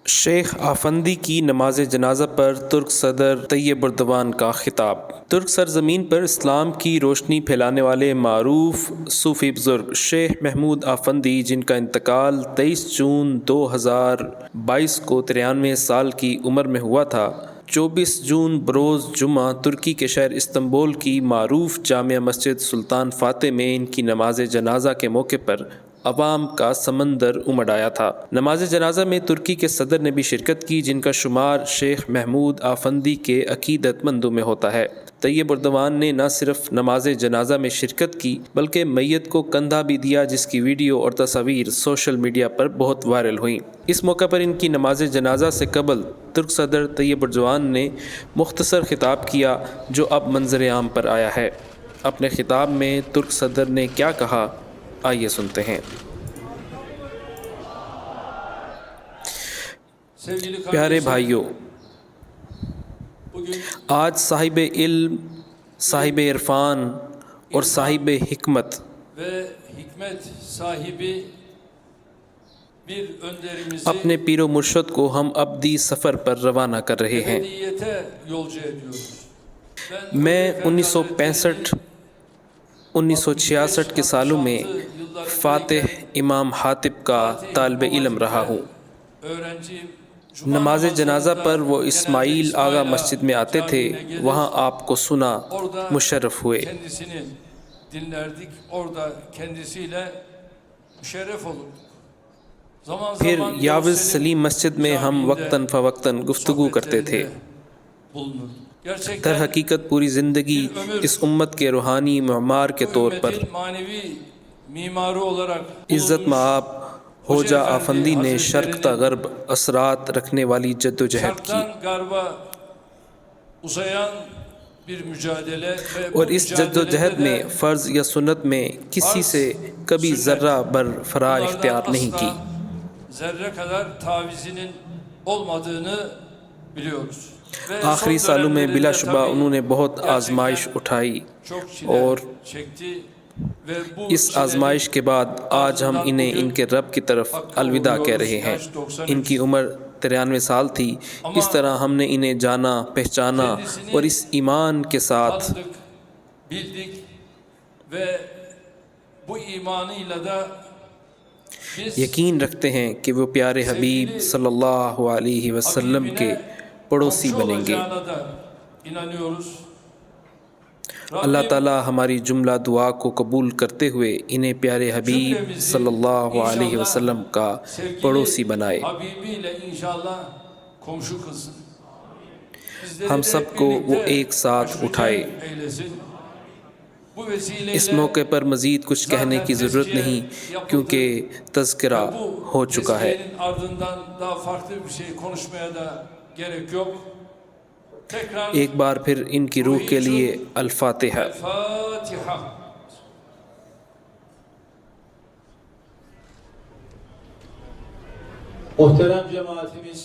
شیخ آفندی کی نماز جنازہ پر ترک صدر طیب اردوان کا خطاب۔ ترک سرزمین پر اسلام کی روشنی پھیلانے والے معروف صوفی بزرگ شیخ محمود آفندی، جن کا انتقال 23 جون 2022 کو 93 سال کی عمر میں ہوا تھا، 24 جون بروز جمعہ ترکی کے شہر استنبول کی معروف جامع مسجد سلطان فاتح میں ان کی نماز جنازہ کے موقع پر عوام کا سمندر امڈ آیا تھا۔ نماز جنازہ میں ترکی کے صدر نے بھی شرکت کی، جن کا شمار شیخ محمود آفندی کے عقیدت مندوں میں ہوتا ہے۔ طیب اردوان نے نہ صرف نماز جنازہ میں شرکت کی بلکہ میت کو کندھا بھی دیا، جس کی ویڈیو اور تصاویر سوشل میڈیا پر بہت وائرل ہوئیں۔ اس موقع پر ان کی نماز جنازہ سے قبل ترک صدر طیب اردوان نے مختصر خطاب کیا، جو اب منظر عام پر آیا ہے۔ اپنے خطاب میں ترک صدر نے کیا کہا، آئیے سنتے ہیں۔ پیارے بھائیوں، آج صاحب علم، صاحب عرفان اور صاحب حکمت اپنے پیر و مرشد کو ہم ابدی سفر پر روانہ کر رہے ہیں۔ میں 1965 1966 کے سالوں میں فاتح امام حاتب کا طالب علم رہا ہوں۔ نماز جنازہ پر وہ اسماعیل آغا مسجد میں آتے تھے، وہاں آپ کو سنا، مشرف ہوئے۔ پھر یاوز سلیم مسجد میں ہم وقتاً فوقتاً گفتگو کرتے تھے۔ در حقیقت پوری زندگی اس امت کے روحانی معمار کے طور پر عزت مآب ہوجا آفندی نے شرق تا غرب اثرات رکھنے والی جد و جہد کی، اور اس جد و جہد میں فرض یا سنت میں کسی سے کبھی ذرہ بر فرار اختیار نہیں کی۔ آخری سالوں میں بلا شبہ انہوں نے بہت آزمائش اٹھائی، اور اس آزمائش کے بعد آج ہم انہیں ان کے رب کی طرف الوداع کہہ رہے ہیں۔ ان کی عمر 93 سال تھی۔ اس طرح ہم نے انہیں جانا، پہچانا اور اس ایمان کے ساتھ یقین رکھتے ہیں کہ وہ پیارے حبیب صلی اللہ علیہ وسلم کے پڑوسی بنیں گے۔ اللہ تعالیٰ ہماری جملہ دعا کو قبول کرتے ہوئے انہیں پیارے حبیب صلی اللہ علیہ وسلم کا پڑوسی بنائے۔ ہم سب کو وہ ایک ساتھ اٹھائے۔ اس موقع پر مزید کچھ کہنے کی ضرورت نہیں، کیونکہ تذکرہ ہو چکا ہے۔ ایک بار پھر ان کی روح کے لیے الفاتحہ۔ محترم جماعتimiz